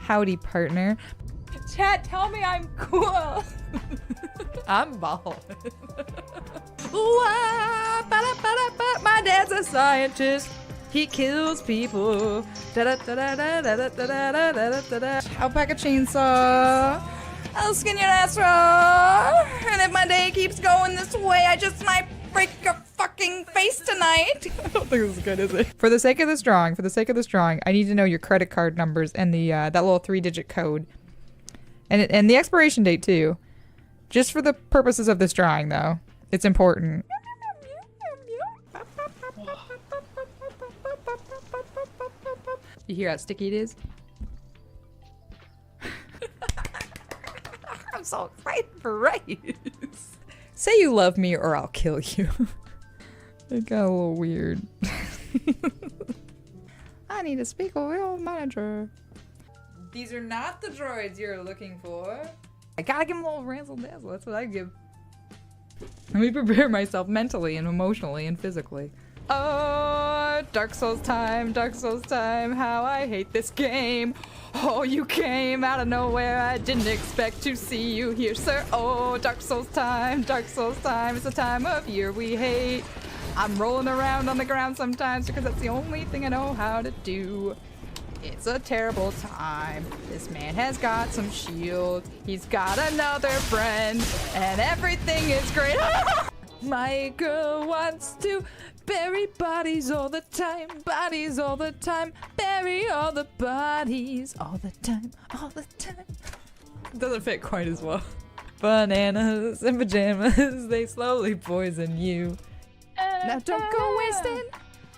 Howdy, partner. Chat, tell me I'm cool. I'm bald. My dad's a scientist. He kills people. I'll pack a chainsaw. I'll skin your ass raw. And if my day keeps going this way, I just might break your fucking face tonight. I don't think this is good, is it? For the sake of this drawing, I need to know your credit card numbers and the that little 3-digit code. And the expiration date too. Just for the purposes of this drawing though. It's important. You hear how sticky it is? I'm so excited for rice. Say you love me or I'll kill you. It got a little weird. I need to speak with your manager. These are not the droids you're looking for. I gotta give them a little razzle dazzle. That's what I give. Let me prepare myself mentally and emotionally and physically. Oh, Dark Souls time, how I hate this game. Oh, you came out of nowhere, I didn't expect to see you here, sir. Oh, Dark Souls time, it's the time of year we hate. I'm rolling around on the ground sometimes because that's the only thing I know how to do. It's a terrible time. This man has got some shield. He's got another friend, and everything is great. My girl wants to bury bodies all the time, bury all the bodies all the time. Doesn't fit quite as well. Bananas and pajamas, they slowly poison you. Now don't go wasting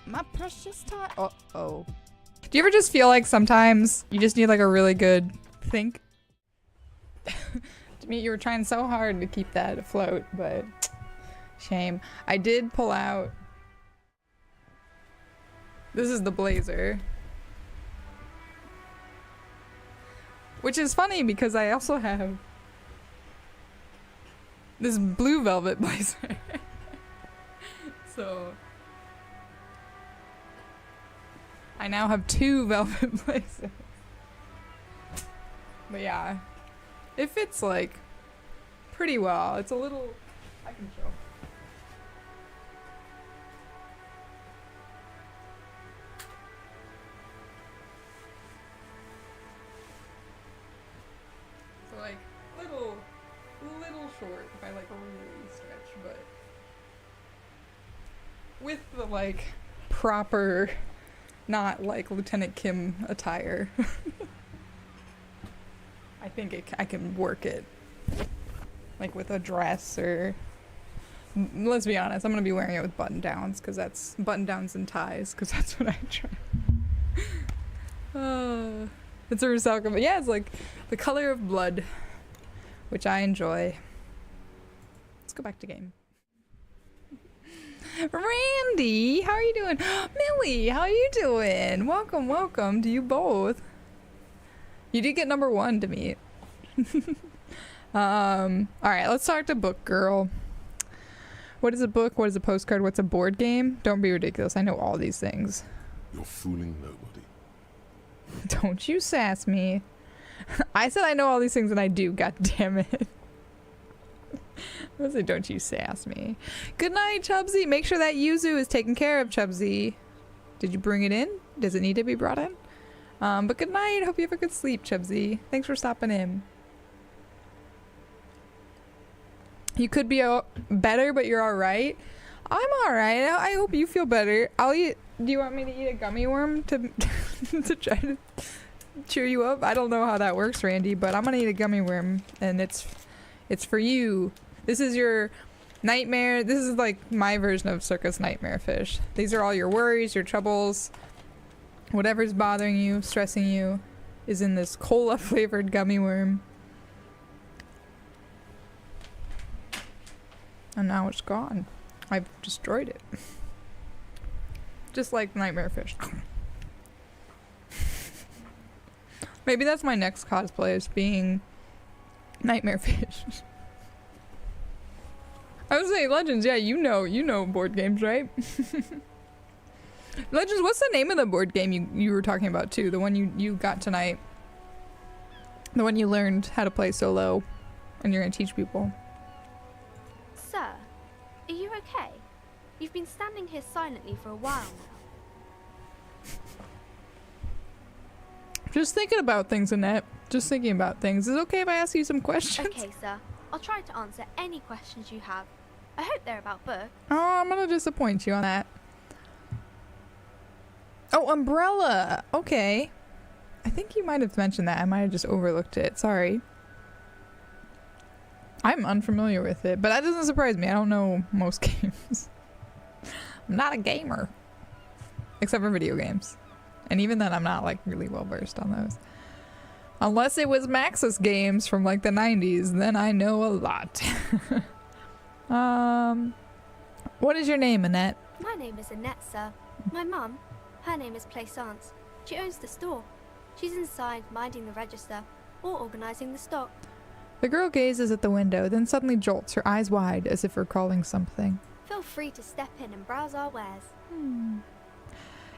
my precious time. Uh-oh. Do you ever just feel like sometimes you just need like a really good think? To me, you were trying so hard to keep that afloat, but shame. I did pull out. This is the blazer. Which is funny because I also have this blue velvet blazer. So I now have 2 velvet blazers. But yeah, it fits like pretty well. It's a little, I can show. So like little short if I like really stretch, but with the like proper, not like Lieutenant Kim attire. I think I can work it like with a dress or let's be honest, I'm gonna be wearing it with button downs because that's button downs and ties because that's what I try. It's a recycle, but yeah, it's like the color of blood, which I enjoy. Let's go back to game. Randy, how are you doing? Millie, how are you doing? Welcome to you both. You did get number 1 to meet. Alright, let's talk to Book Girl. What is a book? What is a postcard? What's a board game? Don't be ridiculous. I know all these things. You're fooling nobody. Don't you sass me. I said I know all these things and I do, god damn it. I was like, don't you sass me. Good night, Chubsy. Make sure that yuzu is taken care of, Chubsy. Did you bring it in? Does it need to be brought in? But good night. Hope you have a good sleep, Chubsy. Thanks for stopping in. You could be better, but you're alright. I'm alright. I hope you feel better. I'll eat. Do you want me to eat a gummy worm to to try to cheer you up? I don't know how that works, Randy, but I'm gonna eat a gummy worm, and it's for you. This is your nightmare. This is like my version of Circus Nightmare Fish. These are all your worries, your troubles. Whatever's bothering you, stressing you, is in this cola flavored gummy worm. And now it's gone. I've destroyed it. Just like Nightmare Fish. Maybe that's my next cosplay, is being Nightmare Fish. I would say Legends, yeah, you know board games, right? Legends, what's the name of the board game you were talking about too? The one you got tonight? The one you learned how to play solo and you're gonna teach people. Sir, are you okay? You've been standing here silently for a while now. Just thinking about things, Annette. Just thinking about things. Is it okay if I ask you some questions? Okay, sir. I'll try to answer any questions you have. I hope they're about books. Oh, I'm gonna disappoint you on that. Oh, umbrella! Okay. I think you might have mentioned that. I might have just overlooked it. Sorry. I'm unfamiliar with it, but that doesn't surprise me. I don't know most games. I'm not a gamer. Except for video games. And even then, I'm not, like, really well versed on those. Unless it was Maxis games from, like, the 90s, then I know a lot. What is your name, Annette? My name is Annette, sir. My mum, her name is Plaisance. She owns the store. She's inside minding the register or organising the stock. The girl gazes at the window, then suddenly jolts, her eyes wide, as if recalling something. Feel free to step in and browse our wares.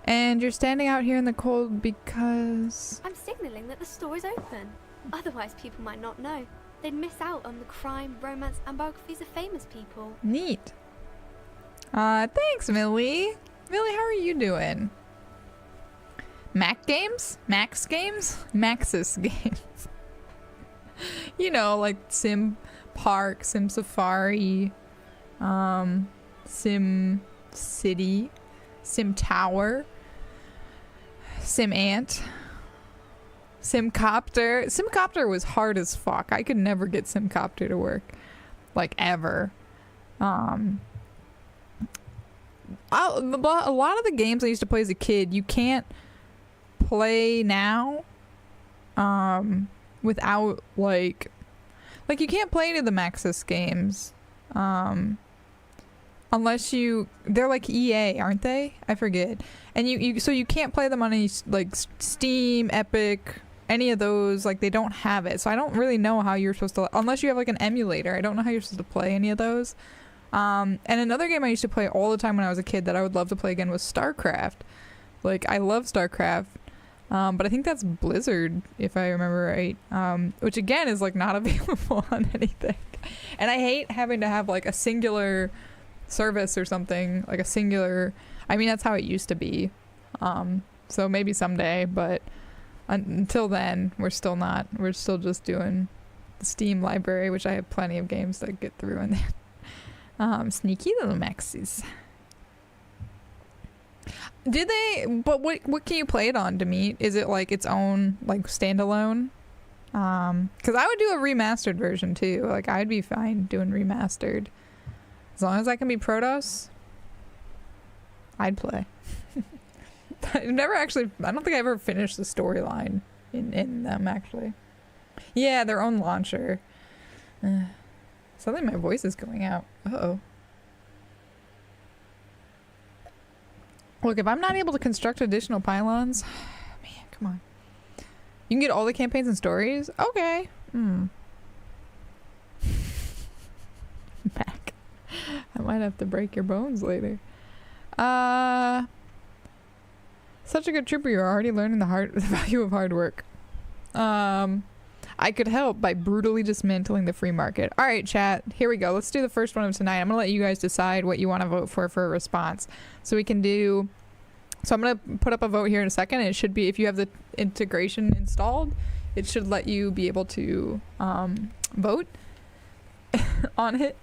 And you're standing out here in the cold because... I'm signalling that the store is open. Otherwise people might not know. They'd miss out on the crime, romance and biographies of famous people. Neat. Thanks, Millie. Millie, how are you doing? Mac games? Max games? Maxis games. You know, like Sim Park, Sim Safari, Sim City, Sim Tower, Sim Ant, Simcopter. Simcopter was hard as fuck. I could never get Simcopter to work. Like, ever. A lot of the games I used to play as a kid, you can't play now without, like you can't play any of the Maxis games unless they're like EA, aren't they? I forget. And so you can't play them on any, like, Steam, Epic, any of those. Like, they don't have it. So I don't really know how you're supposed to, unless you have like an emulator. I don't know how you're supposed to play any of those. And another game I used to play all the time when I was a kid that I would love to play again was StarCraft. Like, I love StarCraft. But I think that's Blizzard, if I remember right. Which again is, like, not available on anything. And I hate having to have, like, a singular service or something. Like a singular... I mean, that's how it used to be. So maybe someday, but until then, we're still not. We're still just doing the Steam library, which I have plenty of games to get through in there. Sneaky little maxis. Did they? But what can you play it on, Demeet? Is it like its own, like, standalone? Because I would do a remastered version too. Like, I'd be fine doing remastered, as long as I can be Protoss. I'd play. I've never actually. I don't think I ever finished the storyline in them actually. Yeah, their own launcher. Suddenly my voice is going out. Uh-oh. Look, if I'm not able to construct additional pylons, man, come on. You can get all the campaigns and stories? Okay. Back. I might have to break your bones later. Such a good trooper, you're already learning the value of hard work. I could help by brutally dismantling the free market. All right, chat, here we go. Let's do the first one of tonight. I'm gonna let you guys decide what you want to vote for a response. So we can do, so I'm gonna put up a vote here in a second. And it should be, if you have the integration installed, it should let you be able to vote on it.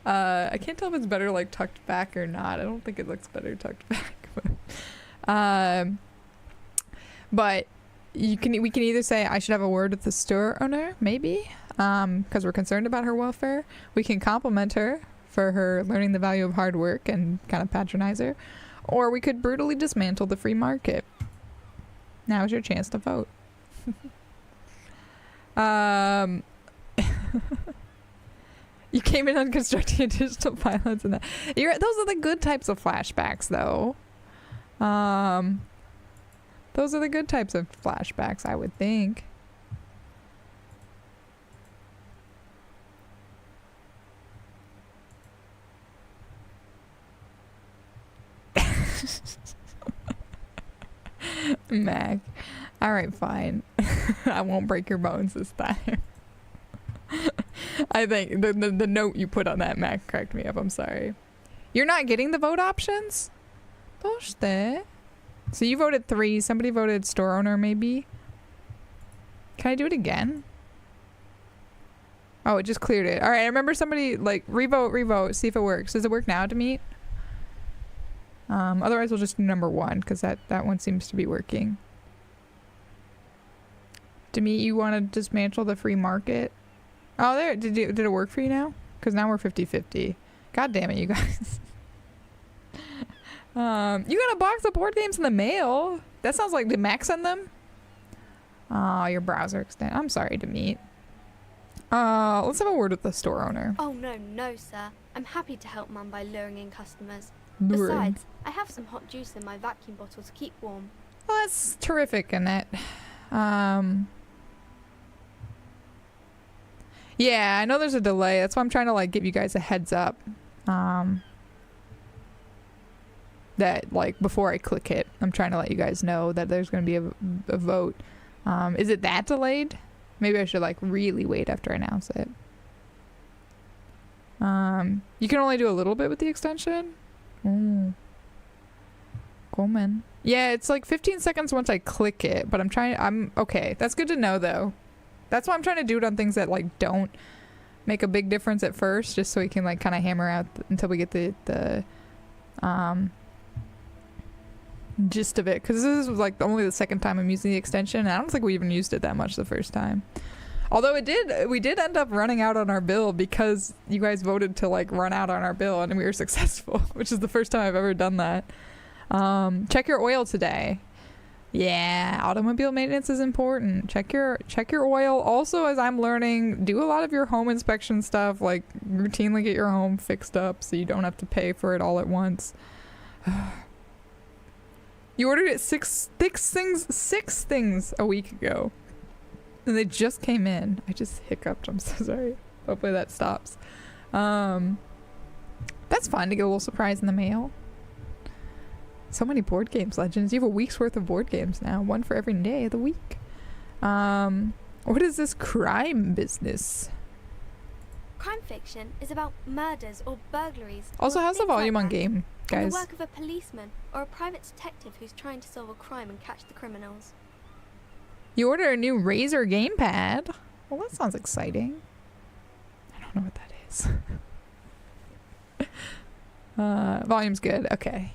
I can't tell if it's better, like, tucked back or not. I don't think it looks better tucked back. But we can either say I should have a word with the store owner, maybe, because we're concerned about her welfare. We can compliment her for her learning the value of hard work and kind of patronize her, or we could brutally dismantle the free market. Now's your chance to vote. You came in on constructing additional pilots and that. Those are the good types of flashbacks, though. Those are the good types of flashbacks, I would think. Mac. Alright, fine. I won't break your bones this time. I think the note you put on that Mac cracked me up. I'm sorry. You're not getting the vote options? Doshite. So you voted 3. Somebody voted store owner, maybe? Can I do it again? Oh, it just cleared it. Alright, I remember somebody, like, revote, see if it works. Does it work now to meet? Otherwise we'll just do number 1, because that one seems to be working. Demeet, you want to dismantle the free market? Oh, there. Did it work for you now? Because now we're 50-50. God damn it, you guys. You got a box of board games in the mail. That sounds like, did Max send them? Oh, your browser extend. I'm sorry, Demeet. Let's have a word with the store owner. Oh, no, sir. I'm happy to help Mum by luring in customers. Luring. Besides, I have some hot juice in my vacuum bottle to keep warm. Well, that's terrific, Annette. Yeah, I know there's a delay. That's why I'm trying to, like, give you guys a heads up. That, like, before I click it, I'm trying to let you guys know that there's going to be a vote. Is it that delayed? Maybe I should, like, really wait after I announce it. You can only do a little bit with the extension? Cool, man. Yeah, it's like 15 seconds once I click it, but I'm okay. That's good to know, though. That's why I'm trying to do it on things that, like, don't make a big difference at first, just so we can, like, kind of hammer out until we get the gist of it. Because this was, like, only the second time I'm using the extension, and I don't think we even used it that much the first time. Although we did end up running out on our bill because you guys voted to, like, run out on our bill, and we were successful, which is the first time I've ever done that. Check your oil today. Yeah, automobile maintenance is important. Check your oil. Also, as I'm learning, do a lot of your home inspection stuff, like routinely get your home fixed up so you don't have to pay for it all at once. You ordered it six things a week ago. And they just came in. I just hiccuped. I'm so sorry. Hopefully that stops. That's fun to get a little surprise in the mail. So many board games, Legends. You have a week's worth of board games now. One for every day of the week. What is this crime business? Crime fiction is about murders or burglaries. Also, how's the volume on that. game, guys? And the work of a policeman or a private detective who's trying to solve a crime and catch the criminals. You order a new Razer gamepad. Well, that sounds exciting. I don't know what that is. Volume's good. Okay.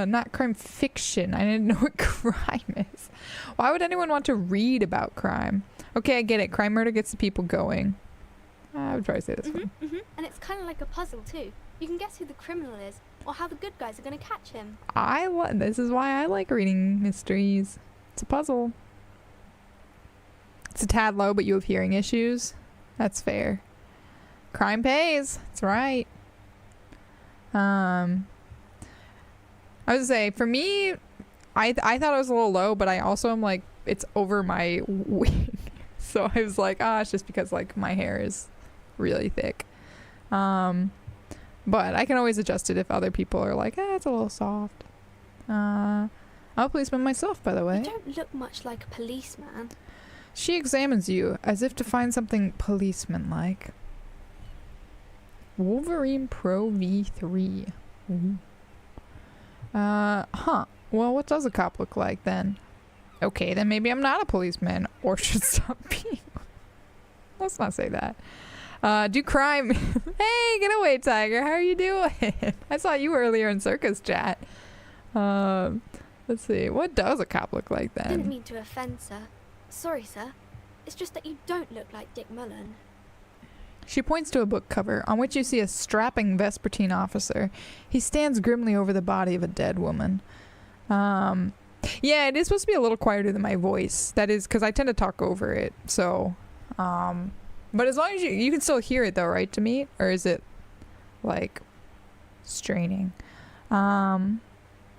Not crime fiction. I didn't know what crime is. Why would anyone want to read about crime? Okay, I get it. Crime murder gets the people going. I would probably say this one. And it's kind of like a puzzle too. You can guess who the criminal is or how the good guys are going to catch him. This is why I like reading mysteries. It's a puzzle. It's a tad low, but you have hearing issues. That's fair. Crime pays. That's right. I was gonna say, for me, I thought it was a little low, but I also am like, it's over my wing. So I was like, it's just because, like, my hair is really thick. But I can always adjust it if other people are like, it's a little soft. I'm a policeman myself, by the way. You don't look much like a policeman. She examines you as if to find something policeman-like. Wolverine Pro V3. Well, what does a cop look like then? Okay, then maybe I'm not a policeman, or should stop being. Let's not say that. Do crime. Hey, get away, Tiger. How are you doing? I saw you earlier in circus chat. Let's see. What does a cop look like then? Didn't mean to offend, sir. Sorry, sir. It's just that you don't look like Dick Mullen. She points to a book cover on which you see a strapping Vespertine officer. He stands grimly over the body of a dead woman. Yeah, it is supposed to be a little quieter than my voice. That is because I tend to talk over it. So, but as long as you can still hear it though, right, to me? Or is it like straining? No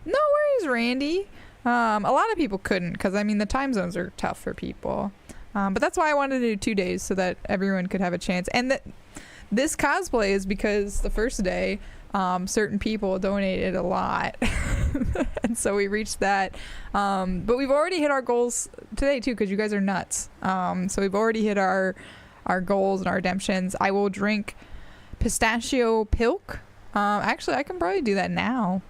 worries, Randy. A lot of people couldn't because, I mean, the time zones are tough for people. But that's why I wanted to do 2 days so that everyone could have a chance. And that this cosplay is because the first day, certain people donated a lot. And so we reached that. But we've already hit our goals today too, because you guys are nuts. So we've already hit our goals and our redemptions. I will drink pistachio pilk. Actually, I can probably do that now.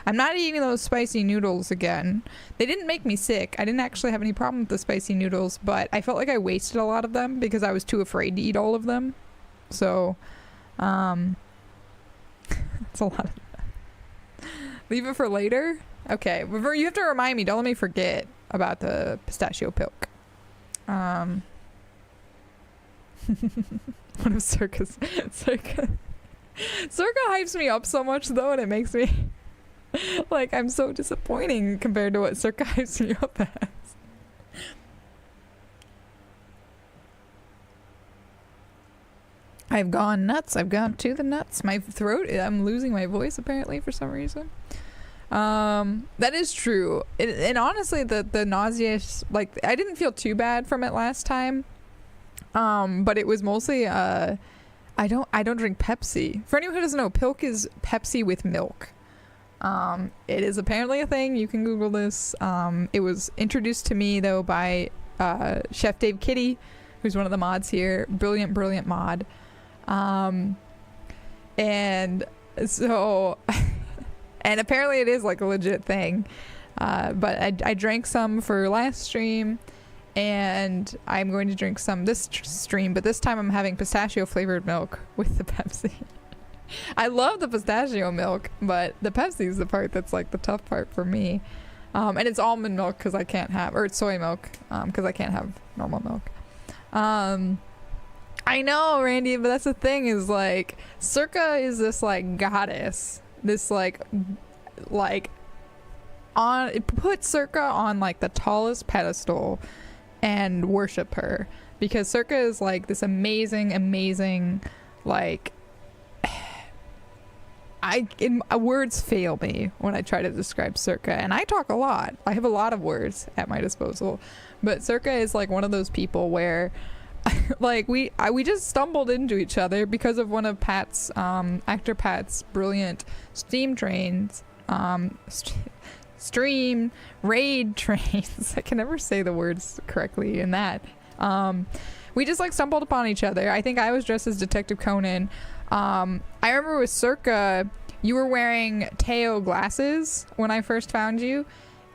I'm not eating those spicy noodles again. They didn't make me sick. I didn't actually have any problem with the spicy noodles, but I felt like I wasted a lot of them because I was too afraid to eat all of them. So, it's a lot of that. Leave it for later? Okay. You have to remind me. Don't let me forget about the pistachio pilk. One of Circa's... Circa hypes me up so much, though, and it makes me... like, I'm so disappointing compared to what Circa hypes me up as. I've gone nuts. I've gone to the nuts. My throat, I'm losing my voice apparently for some reason. That is true. And honestly, the nauseous, like, I didn't feel too bad from it last time. But it was mostly, I don't drink Pepsi. For anyone who doesn't know, Pilk is Pepsi with milk. It is apparently a thing. You can Google this. It was introduced to me though by Chef Dave Kitty, who's one of the mods here. Brilliant mod. And so and apparently it is like a legit thing. But I drank some for last stream, and I'm going to drink some this stream, but this time I'm having pistachio flavored milk with the Pepsi. I love the pistachio milk, but the Pepsi is the part that's like the tough part for me. And it's almond milk because I can't have, or it's soy milk because I can't have normal milk. I know, Randy, but that's the thing is like Circa is this like goddess, this like on, it puts Circa on like the tallest pedestal and worship her, because Circa is like this amazing like, words fail me when I try to describe Circa, and I talk a lot. I have a lot of words at my disposal, but Circa is like one of those people where like we just stumbled into each other because of one of Pat's actor Pat's brilliant stream raid trains. I can never say the words correctly in that. We just like stumbled upon each other. I think I was dressed as Detective Conan. I remember with Circa, you were wearing Teo glasses when I first found you,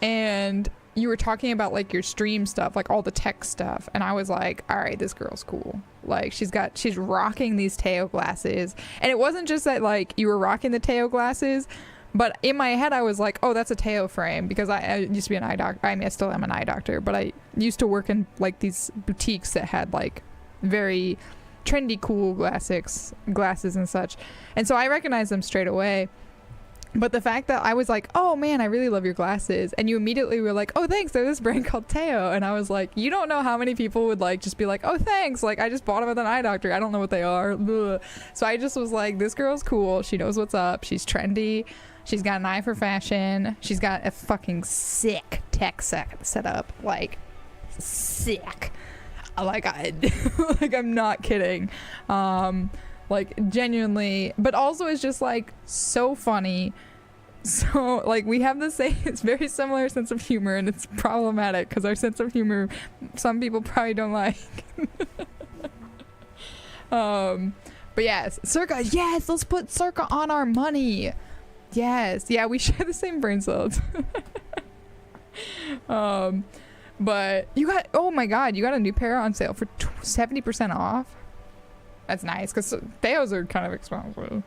and you were talking about like your stream stuff, like all the tech stuff, and I was like, all right, this girl's cool. Like she's rocking these Teo glasses, and it wasn't just that like you were rocking the Teo glasses, but in my head I was like, oh, that's a Teo frame, because I used to be an eye doctor. I mean, I still am an eye doctor, but I used to work in like these boutiques that had like very trendy cool glasses and such, and so I recognized them straight away. But the fact that I was like, oh man, I really love your glasses, and you immediately were like, oh thanks, they're this brand called Teo, and I was like, you don't know how many people would like just be like, oh thanks, like I just bought them at an eye doctor, I don't know what they are. Ugh. So I just was like, this girl's cool, she knows what's up, she's trendy, she's got an eye for fashion, she's got a fucking sick tech set up, like sick. Like like I'm not kidding. Like genuinely, but also it's just like so funny. So like we have the same, it's very similar sense of humor, and it's problematic because our sense of humor some people probably don't like. But yes, Circa, yes, let's put Circa on our money. Yes, yeah, we share the same brain cells. But you got, oh my god, you got a new pair on sale for 70% off. That's nice, because Theos are kind of expensive.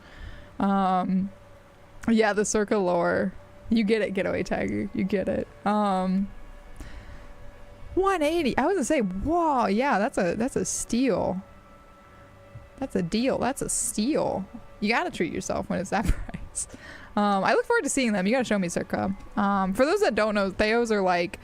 Yeah, the Circa lore. You get it, Getaway Tiger. You get it. 180. I was gonna say, whoa, yeah, that's a steal. That's a deal. That's a steal. You gotta treat yourself when it's that price. I look forward to seeing them. You gotta show me Circa. For those that don't know, Theos are like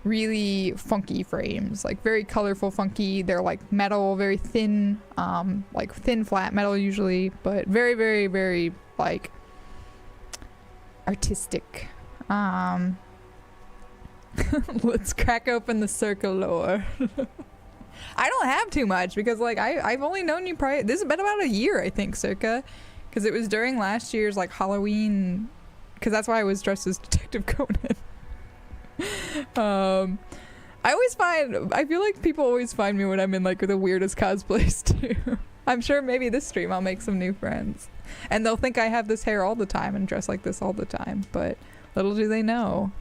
really funky frames, like very colorful, funky. They're like metal, very thin, like thin flat metal usually, but very, very, very like artistic. Let's crack open the Circa lore. I don't have too much because like I've only known you probably, this has been about a year, I think, Circa, because it was during last year's like Halloween because that's why I was dressed as Detective Conan. I feel like people always find me when I'm in like the weirdest cosplays too. I'm sure maybe this stream I'll make some new friends. And they'll think I have this hair all the time and dress like this all the time. But little do they know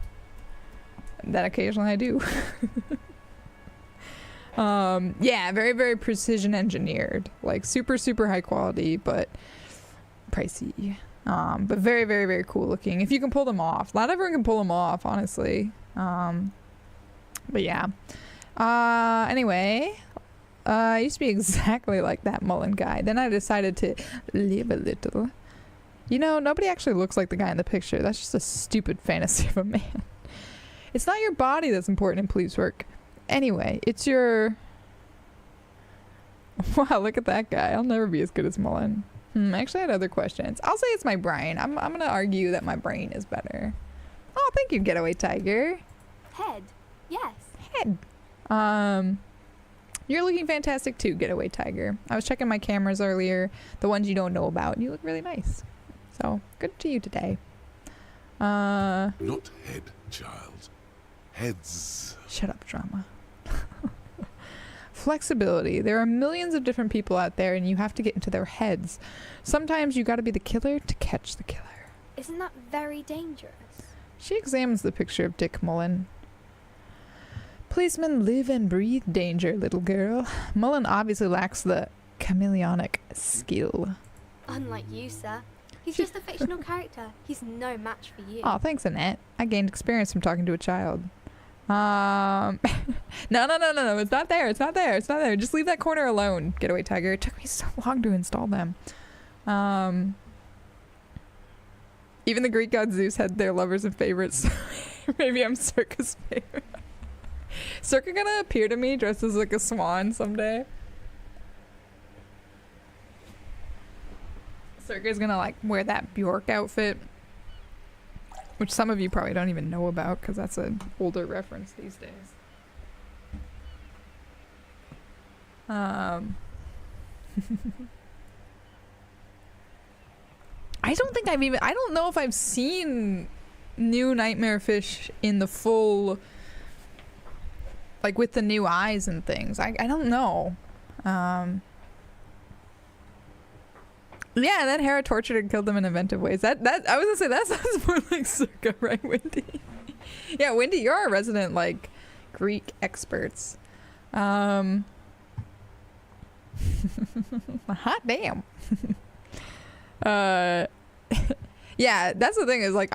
that occasionally I do. Yeah, very, very precision engineered. Like super, super high quality, but pricey. But very, very, very cool looking. If you can pull them off. Not everyone can pull them off, honestly. But yeah. Anyway, I used to be exactly like that Mullen guy. Then I decided to live a little. You know, nobody actually looks like the guy in the picture. That's just a stupid fantasy of a man. It's not your body that's important in police work. Anyway, it's your... Wow, look at that guy. I'll never be as good as Mullen. I actually had other questions. I'll say it's my brain. I'm gonna argue that my brain is better. Oh, thank you, Getaway Tiger. Head. Yes. Head. You're looking fantastic too, Getaway Tiger. I was checking my cameras earlier, the ones you don't know about, and you look really nice. So, good to you today. Not head, child. Heads. Shut up, drama. Flexibility. There are millions of different people out there, and you have to get into their heads. Sometimes you gotta be the killer to catch the killer. Isn't that very dangerous? She examines the picture of Dick Mullen. Policemen live and breathe danger, little girl. Mullen obviously lacks the chameleonic skill. Unlike you, sir. He's just a fictional character. He's no match for you. Oh, thanks, Annette. I gained experience from talking to a child. No. It's not there. It's not there. It's not there. Just leave that corner alone, Getaway Tiger. It took me so long to install them. Even the Greek god Zeus had their lovers and favorites. Maybe I'm Circa's favorite. Circa gonna appear to me dressed as like a swan someday. Circa's gonna like wear that Bjork outfit, which some of you probably don't even know about because that's an older reference these days. I don't know if I've seen new Nightmare Fish in the full, like with the new eyes and things. I don't know. Yeah, that Hera tortured and killed them in inventive ways. That I was gonna say that sounds more like Circa, right, Wendy? Yeah, Wendy, you're our resident like Greek experts. Hot damn. Yeah, that's the thing is like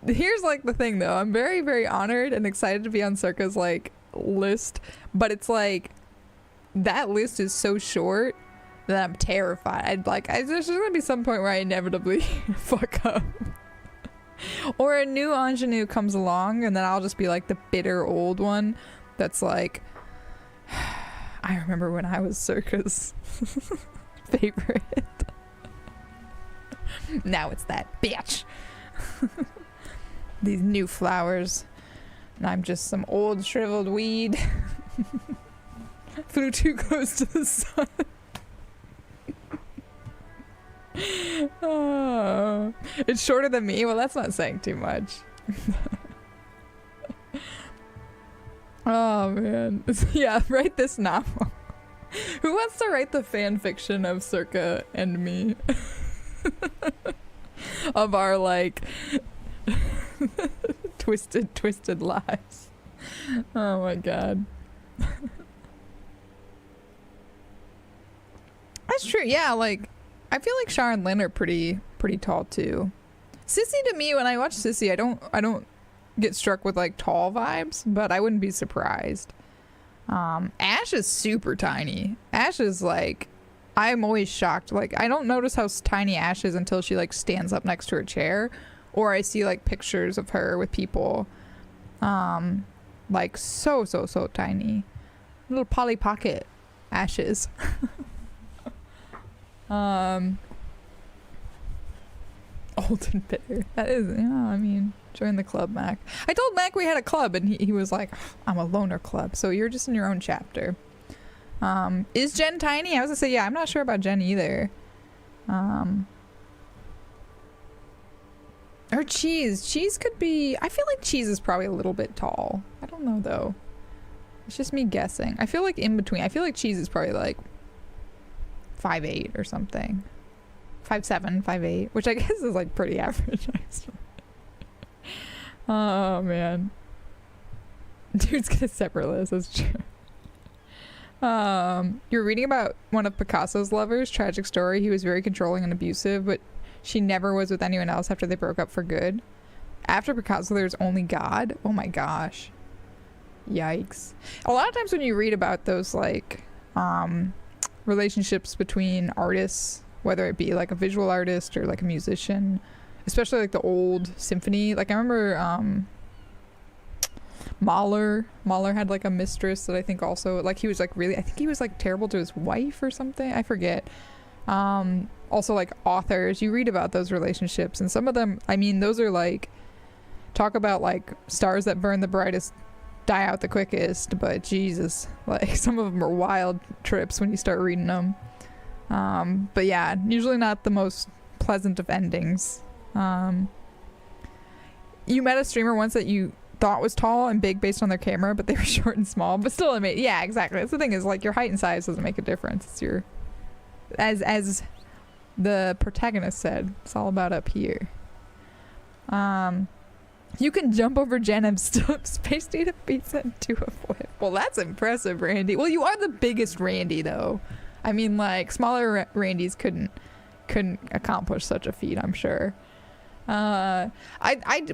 here's like the thing though. I'm very, very honored and excited to be on Circa's like list, but it's like that list is so short that I'm terrified. There's gonna be some point where I inevitably fuck up. Or a new ingenue comes along and then I'll just be like the bitter old one that's like, I remember when I was Circa's favorite. Now it's that bitch. These new flowers. And I'm just some old shriveled weed. Flew too close to the sun. Oh, it's shorter than me. Well, that's not saying too much. Oh man. Yeah, write this novel. Who wants to write the fan fiction of Circa and me? Of our like twisted lives. Oh my god. That's true. Yeah, like I feel like Shar and Lynn are pretty tall too. Sissy to me, when I watch Sissy, I don't get struck with like tall vibes, but I wouldn't be surprised. Ash is super tiny. Ash is like, I'm always shocked. Like I don't notice how tiny Ash is until she like stands up next to her chair, or I see like pictures of her with people. Like so tiny. Little Polly Pocket Ashes. Old and bitter. That is, yeah, I mean, join the club, Mac. I told Mac we had a club and he was like, I'm a loner club, so you're just in your own chapter. Is Jen tiny? I was gonna say, yeah, I'm not sure about Jen either. Or Cheese. Cheese could be... I feel like Cheese is probably a little bit tall. I don't know, though. It's just me guessing. I feel like in between. I feel like Cheese is probably like 5'8" or something. 5'7", 5'8", which I guess is like pretty average. Oh, man. Dude's got a separate list. That's true. You're reading about one of Picasso's lovers. Tragic story. He was very controlling and abusive, but she never was with anyone else after they broke up for good. After Picasso, there's only God. Oh my gosh. Yikes. A lot of times when you read about those like relationships between artists, whether it be like a visual artist or like a musician, especially like the old symphony, like I remember Mahler had like a mistress that I think also like he was like really, I think he was like terrible to his wife or something, I forget. Also like authors, you read about those relationships, and some of them, I mean, those are like, talk about like stars that burn the brightest die out the quickest, but Jesus, like some of them are wild trips when you start reading them. But yeah, usually not the most pleasant of endings. You met a streamer once that you thought was tall and big based on their camera, but they were short and small, but still yeah, exactly. That's the thing, is like your height and size doesn't make a difference. It's your, as the protagonist said, it's all about up here. You can jump over Jen and still space data pizza and do a flip. Well, that's impressive, Randy. Well, you are the biggest Randy, though. I mean, like, smaller Randys couldn't accomplish such a feat, I'm sure. I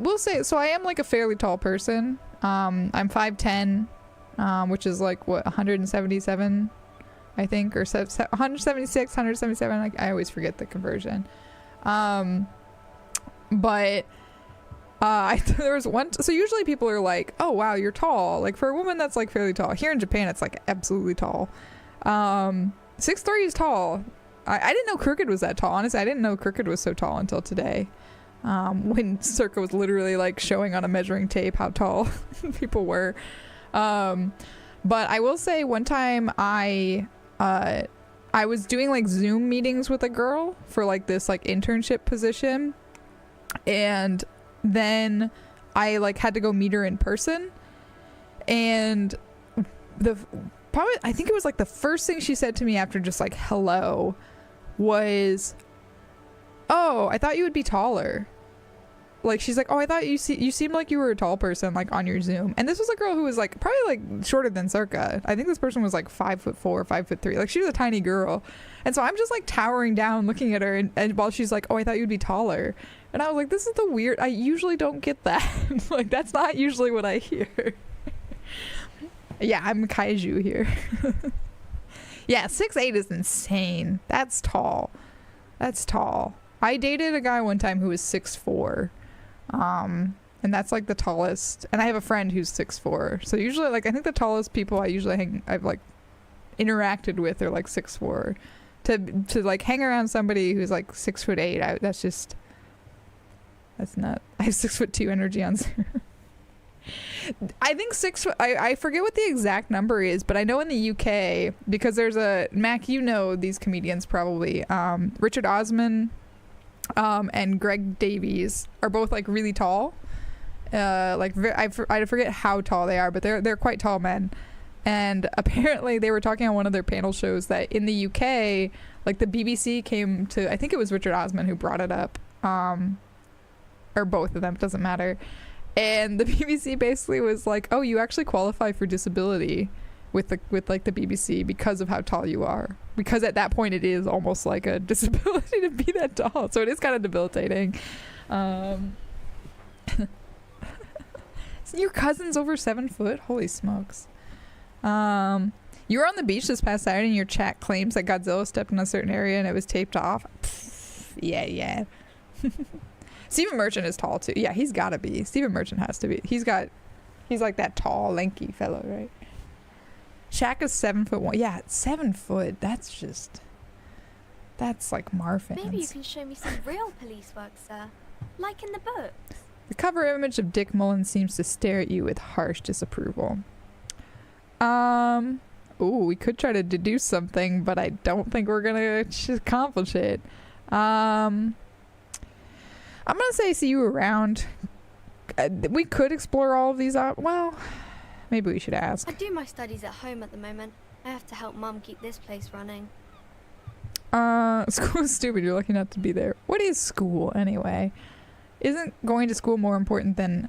will say, so I am like a fairly tall person. I'm 5'10", which is like, what, 177, I think, or 176, 177. I always forget the conversion. But there was one, so usually people are like, oh wow, you're tall. Like for a woman that's like fairly tall. Here in Japan, it's like absolutely tall. 6'3" is tall. I didn't know Crooked was that tall. Honestly, I didn't know Crooked was so tall until today. When Circa was literally like showing on a measuring tape how tall people were. But I will say one time I was doing like Zoom meetings with a girl for like this like internship position, and then I like had to go meet her in person, and I think it was like the first thing she said to me after just like hello was, oh, I thought you would be taller. Like she's like, oh, I thought you seemed like you were a tall person like on your Zoom. And this was a girl who was like probably like shorter than Circa. I think this person was like 5'4", 5'3". Like she was a tiny girl. And so I'm just like towering down looking at her, and while she's like, oh, I thought you'd be taller. And I was like, this is the weird, I usually don't get that. Like that's not usually what I hear. Yeah, I'm a kaiju here. Yeah, 6'8" is insane. That's tall. That's tall. I dated a guy one time who was 6'4", and that's like the tallest. And I have a friend who's 6'4", so usually like I think the tallest people I've like interacted with are like 6'4". To like hang around somebody who's like 6'8", that's not. I have 6'2" energy on zero. I think I forget what the exact number is, but I know in the UK, because there's a Mac, you know these comedians probably, Richard Osman and Greg Davies are both like really tall. Like I forget how tall they are, but they're quite tall men. And apparently they were talking on one of their panel shows that in the UK, like the BBC came to, I think it was Richard Osman who brought it up, or both of them, it doesn't matter. And the BBC basically was like, oh, you actually qualify for disability with like the BBC because of how tall you are. Because at that point it is almost like a disability to be that tall. So it is kind of debilitating. Your cousin's over 7 foot? Holy smokes. You were on the beach this past Saturday and your chat claims that Godzilla stepped in a certain area and it was taped off. Pfft, yeah. Stephen Merchant is tall too. Yeah, he's gotta be. Stephen Merchant has to be. He's like that tall, lanky fellow, right? Shaq is 7'1". Yeah, 7 foot. That's like Marfans. Maybe you can show me some real police work, sir. Like in the books. The cover image of Dick Mullins seems to stare at you with harsh disapproval. Ooh, we could try to deduce something, but I don't think we're gonna accomplish it. I'm gonna say see you around. We could explore all of these well, maybe we should ask. I do my studies at home at the moment. I have to help Mum keep this place running. School is stupid. You're lucky not to be there. What is school anyway? Isn't going to school more important than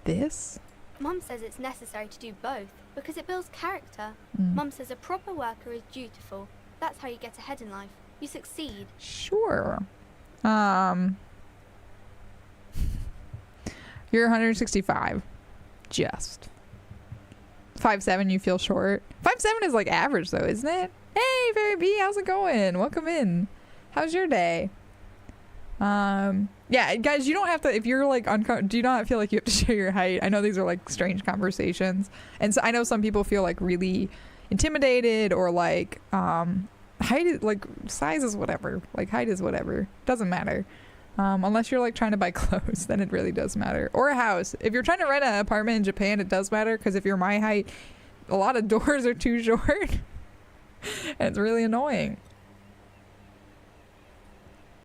this? Mum says it's necessary to do both because it builds character. Mum says a proper worker is dutiful. That's how you get ahead in life. You succeed. Sure. You're 165. Just. 5'7", you feel short. 5'7" is like average though, isn't it? Hey, Fairy B, how's it going? Welcome in. How's your day? Yeah, guys, you don't have to, if you're like do you not feel like you have to share your height? I know these are like strange conversations. And so I know some people feel like really intimidated or like, height is like, size is whatever. Like height is whatever. Doesn't matter. Unless you're like trying to buy clothes, then it really does matter. Or a house. If you're trying to rent an apartment in Japan, it does matter because if you're my height, a lot of doors are too short. And it's really annoying.